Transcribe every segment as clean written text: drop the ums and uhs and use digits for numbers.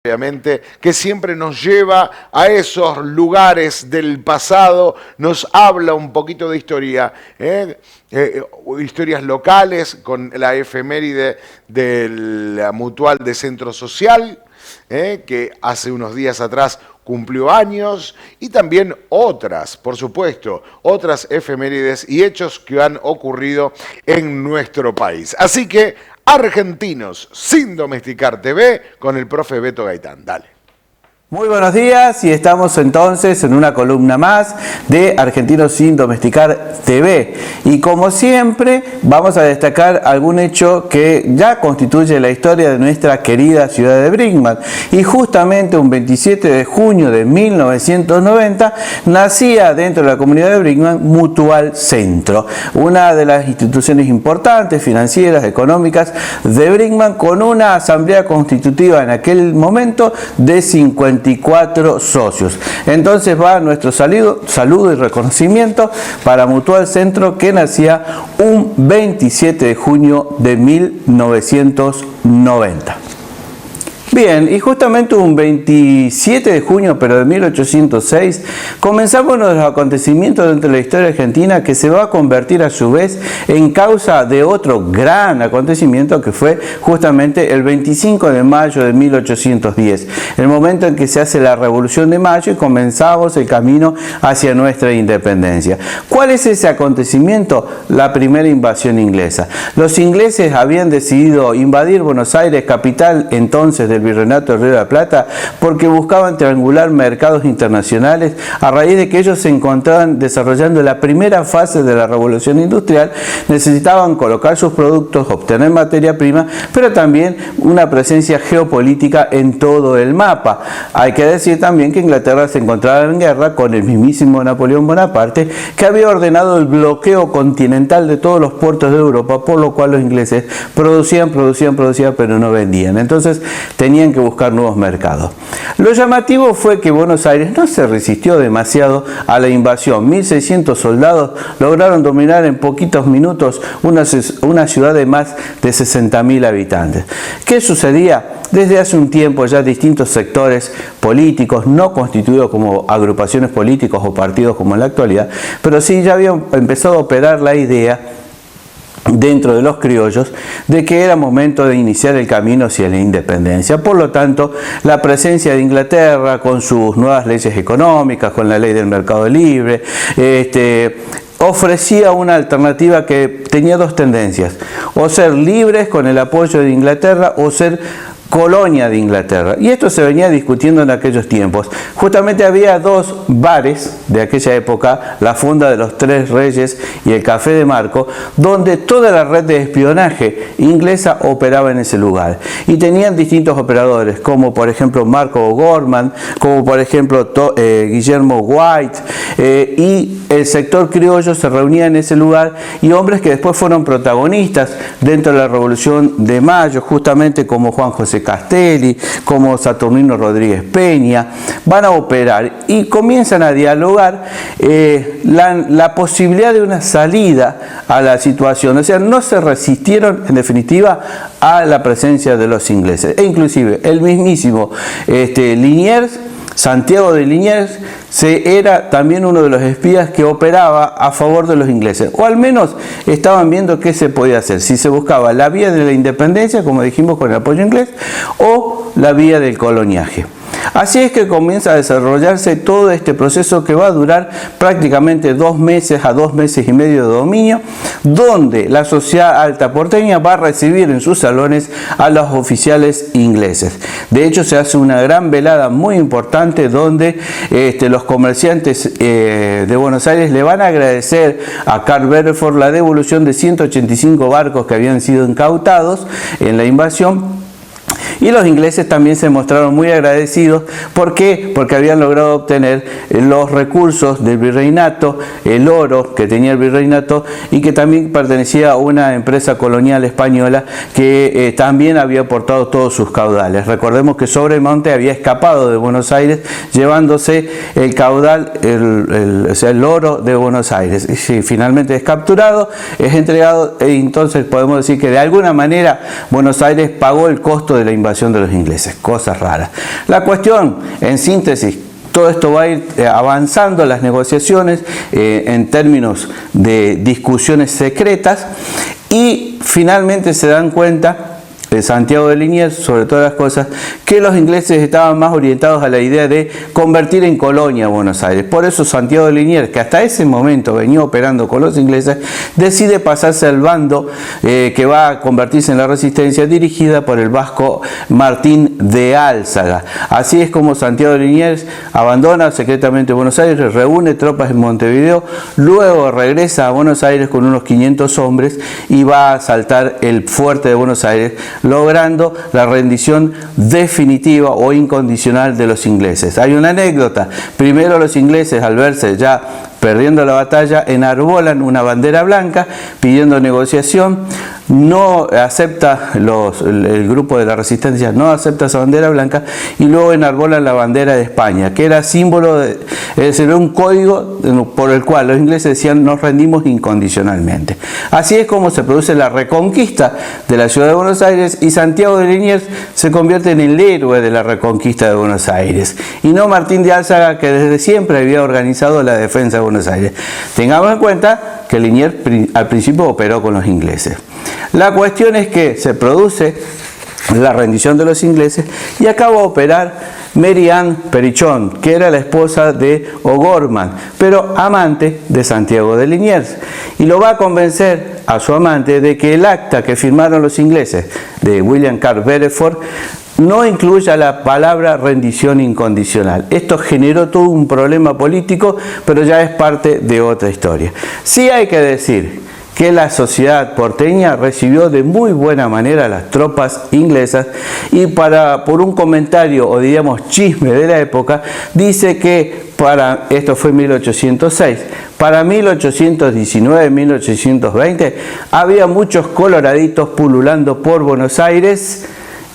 obviamente, que siempre nos lleva a esos lugares del pasado, nos habla un poquito de historia, historias locales, con la efeméride de la Mutual de Centro Social, que hace unos días atrás cumplió años, y también otras, por supuesto, otras efemérides y hechos que han ocurrido en nuestro país. Así que, Argentinos sin Domesticar TV con el profe Beto Gaitán. Dale. Muy buenos días y estamos entonces en una columna más de Argentinos sin Domesticar TV. Y como siempre vamos a destacar algún hecho que ya constituye la historia de nuestra querida ciudad de Brinkmann. Y justamente un 27 de junio de 1990 nacía dentro de la comunidad de Brinkmann Mutual Centro, una de las instituciones importantes, financieras, económicas de Brinkmann, con una asamblea constitutiva en aquel momento de 54 socios. Entonces va nuestro saludo y reconocimiento para Mutual Centro, que nacía un 27 de junio de 1990. Bien, y justamente un 27 de junio, pero de 1806, comenzamos uno de los acontecimientos dentro de la historia argentina que se va a convertir a su vez en causa de otro gran acontecimiento que fue justamente el 25 de mayo de 1810, el momento en que se hace la Revolución de Mayo y comenzamos el camino hacia nuestra independencia. ¿Cuál es ese acontecimiento? La primera invasión inglesa. Los ingleses habían decidido invadir Buenos Aires, capital entonces del Virreinato del Río de la Plata, porque buscaban triangular mercados internacionales a raíz de que ellos se encontraban desarrollando la primera fase de la revolución industrial. Necesitaban colocar sus productos, obtener materia prima, pero también una presencia geopolítica en todo el mapa. Hay que decir también que Inglaterra se encontraba en guerra con el mismísimo Napoleón Bonaparte, que había ordenado el bloqueo continental de todos los puertos de Europa, por lo cual los ingleses producían, pero no vendían. Entonces tenían que buscar nuevos mercados. Lo llamativo fue que Buenos Aires no se resistió demasiado a la invasión. 1.600 soldados lograron dominar en poquitos minutos una ciudad de más de 60.000 habitantes. ¿Qué sucedía? Desde hace un tiempo ya distintos sectores políticos, no constituidos como agrupaciones políticas o partidos como en la actualidad, pero sí ya habían empezado a operar la idea dentro de los criollos de que era momento de iniciar el camino hacia la independencia. Por lo tanto, la presencia de Inglaterra con sus nuevas leyes económicas, con la ley del mercado libre, ofrecía una alternativa que tenía dos tendencias: o ser libres con el apoyo de Inglaterra o ser colonia de Inglaterra. Y esto se venía discutiendo en aquellos tiempos. Justamente había dos bares de aquella época, la Fonda de los Tres Reyes y el Café de Marco, donde toda la red de espionaje inglesa operaba en ese lugar. Y tenían distintos operadores, como por ejemplo Marco O'Gorman, como por ejemplo Guillermo White, y el sector criollo se reunía en ese lugar, y hombres que después fueron protagonistas dentro de la Revolución de Mayo, justamente como Juan José Castelli, como Saturnino Rodríguez Peña, van a operar y comienzan a dialogar la posibilidad de una salida a la situación. O sea, no se resistieron en definitiva a la presencia de los ingleses. E inclusive el mismísimo Liniers, Santiago de Liniers, era también uno de los espías que operaba a favor de los ingleses, o al menos estaban viendo qué se podía hacer, si se buscaba la vía de la independencia, como dijimos, con el apoyo inglés, o la vía del coloniaje. Así es que comienza a desarrollarse todo este proceso que va a durar prácticamente 2 meses a 2 meses y medio de dominio, donde la sociedad alta porteña va a recibir en sus salones a los oficiales ingleses. De hecho, se hace una gran velada muy importante donde los comerciantes de Buenos Aires le van a agradecer a Carl Bedford la devolución de 185 barcos que habían sido incautados en la invasión. Y los ingleses también se mostraron muy agradecidos. ¿Por qué? Porque habían logrado obtener los recursos del virreinato, el oro que tenía el virreinato, y que también pertenecía a una empresa colonial española que también había aportado todos sus caudales. Recordemos que Sobremonte había escapado de Buenos Aires llevándose el caudal, el oro de Buenos Aires. Y si finalmente es capturado, es entregado, e entonces podemos decir que de alguna manera Buenos Aires pagó el costo de la invasión participación de los ingleses, cosas raras. La cuestión, en síntesis, todo esto va a ir avanzando las negociaciones en términos de discusiones secretas y finalmente se dan cuenta de Santiago de Liniers, sobre todas las cosas, que los ingleses estaban más orientados a la idea de convertir en colonia a Buenos Aires. Por eso Santiago de Liniers, que hasta ese momento venía operando con los ingleses, decide pasarse al bando que va a convertirse en la resistencia, dirigida por el vasco Martín de Álzaga. Así es como Santiago de Liniers abandona secretamente Buenos Aires, reúne tropas en Montevideo, luego regresa a Buenos Aires con unos 500 hombres y va a asaltar el fuerte de Buenos Aires, logrando la rendición definitiva o incondicional de los ingleses. Hay una anécdota. Primero los ingleses, al verse ya perdiendo la batalla, enarbolan una bandera blanca pidiendo negociación. No acepta el grupo de la resistencia, no acepta esa bandera blanca, y luego enarbolan la bandera de España, que era símbolo de, es decir, un código por el cual los ingleses decían: nos rendimos incondicionalmente. Así es como se produce la reconquista de la ciudad de Buenos Aires, y Santiago de Liniers se convierte en el héroe de la reconquista de Buenos Aires, y no Martín de Álzaga, que desde siempre había organizado la defensa de Buenos Aires. Tengamos en cuenta que Liniers al principio operó con los ingleses. La cuestión es que se produce la rendición de los ingleses y acaba a operar Mary Ann Perichón, que era la esposa de O'Gorman, pero amante de Santiago de Liniers, y lo va a convencer a su amante de que el acta que firmaron los ingleses de William Carr Beresford no incluya la palabra rendición incondicional. Esto generó todo un problema político, pero ya es parte de otra historia. Sí hay que decir que la sociedad porteña recibió de muy buena manera a las tropas inglesas, y por un comentario o diríamos chisme de la época, dice que esto fue en 1806, para 1819-1820 había muchos coloraditos pululando por Buenos Aires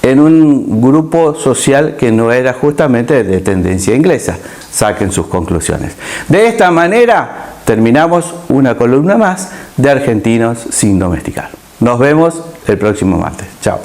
en un grupo social que no era justamente de tendencia inglesa. Saquen sus conclusiones. De esta manera terminamos una columna más de Argentinos sin domesticar. Nos vemos el próximo martes. Chao.